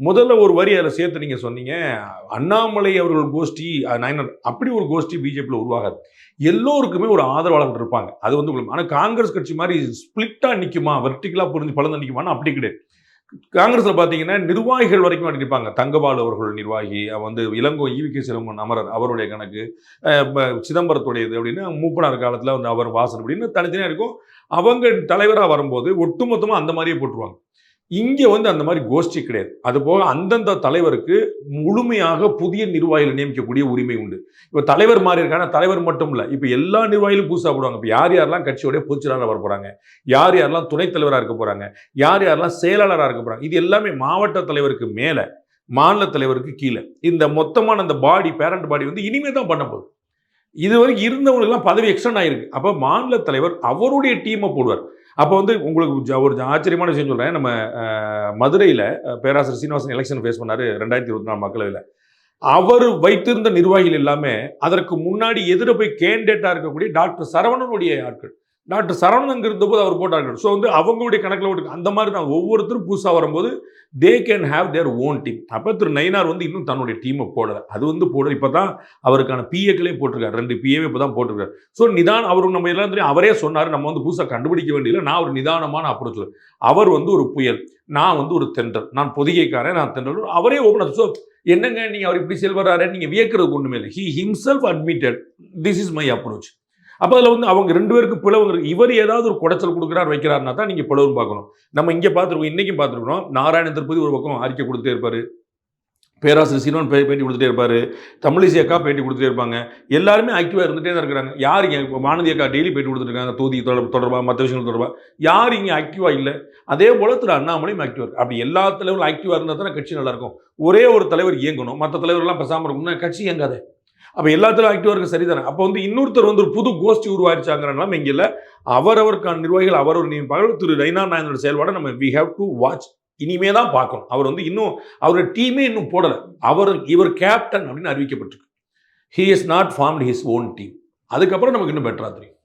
முதல்ல ஒரு வரி அதில் சேர்த்து நீங்கள் சொன்னீங்க, அண்ணாமலை அவர்கள் கோஷ்டி நயனார் அப்படி ஒரு கோஷ்டி பிஜேபியில் உருவாகாது. எல்லோருக்குமே ஒரு ஆதரவாளர்கள் இருப்பாங்க. அது வந்து உங்களுக்கு ஆனால் காங்கிரஸ் கட்சி மாதிரி ஸ்பிளிட்டாக நிற்குமா, வெர்டிகலாக புரிஞ்சு பலந்து நிற்குமான்னு அப்படி கிடையாது. காங்கிரஸில் பார்த்தீங்கன்னா நிர்வாகிகள் வரைக்கும் அடிப்பாங்க. தங்கபாலு அவர்கள் நிர்வாகி, வந்து இளங்கோ ஈவிகே சிலம்பன் அமரர் அவருடைய கணக்கு, சிதம்பரத்துடையது அப்படின்னு மூப்பனார் காலத்தில் வந்து அவர் வாசன் அப்படின்னு தனித்தனியாக இருக்கும். அவங்க தலைவராக வரும்போது ஒட்டுமொத்தமாக அந்த மாதிரியே போட்டுருவாங்க. இங்கே வந்து அந்த மாதிரி கோஷ்டி கிடையாது. அதுபோக அந்தந்த தலைவருக்கு முழுமையாக புதிய நிர்வாகிகளை நியமிக்கக்கூடிய உரிமை உண்டு. இப்போ தலைவர் மாறி இருக்காங்க, தலைவர் மட்டும் இல்லை, இப்போ எல்லா நிர்வாகிகளும் புதுசாக போடுவாங்க. இப்போ யார் யாரெல்லாம் கட்சியோடைய பொதுச்செயலாளர் வர போகிறாங்க, யார் யாரெல்லாம் துணைத் தலைவராக இருக்க போகிறாங்க, யார் யாரெல்லாம் செயலாளராக இருக்க போகிறாங்க, இது எல்லாமே மாவட்ட தலைவருக்கு மேலே மாநில தலைவருக்கு கீழே இந்த மொத்தமான அந்த பாடி பேரண்ட் பாடி வந்து இனிமே தான் பண்ண போகுது. இதுவரைக்கும் இருந்தவங்களுக்குலாம் பதவி எக்ஸ்டெண்ட் ஆயிருக்கு. அப்போ மாநில தலைவர் அவருடைய டீமை போடுவார். அப்போ வந்து உங்களுக்கு ஒரு ஆச்சரியமான விஷயம் சொல்கிறேன். நம்ம மதுரையில் பேராசிரியர் சீனிவாசன் எலெக்ஷன் ஃபேஸ் பண்ணார் 2024 மக்களவையில். அவர் வைத்திருந்த நிர்வாகிகள் எல்லாமே அதற்கு முன்னாடி எதிர போய் கேண்டிடேட்டாக இருக்கக்கூடிய டாக்டர் சரவணனுடைய ஆட்கள். டாக்டர் சரவணன் இருந்தபோது அவர் போட்டார்கள். ஸோ வந்து அவங்களுடைய கணக்கில் ஓட்டு அந்த மாதிரி தான் ஒவ்வொருத்தரும் புதுசாக வரும்போது they can have their own team. அப்போ திரு நயினார் வந்து இன்னும் தன்னுடைய டீமை போடலை. அது வந்து போடலை. இப்போ தான் அவருக்கான பிஏக்களே போட்டிருக்காரு. 2 பிஏவே இப்போ தான் போட்டிருக்காரு. ஸோ அவரு நம்ம எல்லாம் தெரியும். அவரே சொன்னார், நம்ம வந்து புதுசாக கண்டுபிடிக்க வேண்டியதில்லை, நான் ஒரு நிதானமான அப்ரோச். அவர் வந்து ஒரு புயல், நான் வந்து ஒரு தென்றல், நான் பொதிகைக்காரன், நான் தென்றல். அவரே ஓப்பன். ஸோ என்னங்க நீங்கள் அவர் இப்படி செல்வராரு நீங்கள் வியக்கிறது ஒன்றுமே இல்லை. He himself admitted this is my approach. அப்போ அதில் வந்து அவங்க 2 பேருக்கு பிளவு. இவர் ஏதாவது ஒரு குடைச்சல் கொடுக்குறார் வைக்கிறாருன்னா தான் நீங்கள் பிளவுன்னு பார்க்கணும். நம்ம இங்கே பார்த்துருக்கோம், இன்றைக்கும் பார்த்துருக்கோம். நாராயண திருப்பதி ஒரு பக்கம் அறிக்கை கொடுத்துட்டே இருப்பார், பேராசிரியர் சீனன் பேட்டி கொடுத்துட்டே இருப்பார், தமிழிசை அக்கா பேட்டி கொடுத்துட்டே இருப்பாங்க. எல்லாருமே ஆக்டிவாக இருந்துகிட்டே தான் இருக்கிறாங்க. யார் இங்கே வானதி அக்கா டெய்லி பேட்டி கொடுத்துருக்காங்க, தொகுதி தொடர்பாக மற்ற விஷயங்கள் தொடர்பாக. யார் இங்கே ஆக்டிவாக இல்லை? அதே போல் திரு அண்ணாமலையும் ஆக்டிவாக இருக்குது. அப்படி எல்லா தலைவரும் ஆக்டிவாக இருந்தால் தானே கட்சி நல்லாயிருக்கும். ஒரே ஒரு தலைவர் இயங்கணும், மற்ற தலைவர்கள்லாம் பேசாமல் இருக்கணும்னா கட்சி இயங்காது. அப்போ எல்லாத்திலும் ஆக்டிவாக இருக்க சரிதானே. அப்போ வந்து இன்னொருத்தர் வந்து ஒரு புது கோஷ்டி உருவாயிருச்சாங்கிறனால இங்கே இல்லை. அவரவருக்கான நிர்வாகிகள் அவரவர் நியமிப்பார்கள். திரு நயினார் நாயனோட செயல்பாடை நம்ம வி ஹேவ் டு வாட்ச். இனிமே தான் பார்க்கணும். அவர் வந்து இன்னும் அவரோட டீமே இன்னும் போடலை. இவர் கேப்டன் அப்படின்னு அறிவிக்கப்பட்டிருக்கு. He is not formed his own team. அதுக்கப்புறம் நமக்கு இன்னும் பெட்டராக தெரியும்.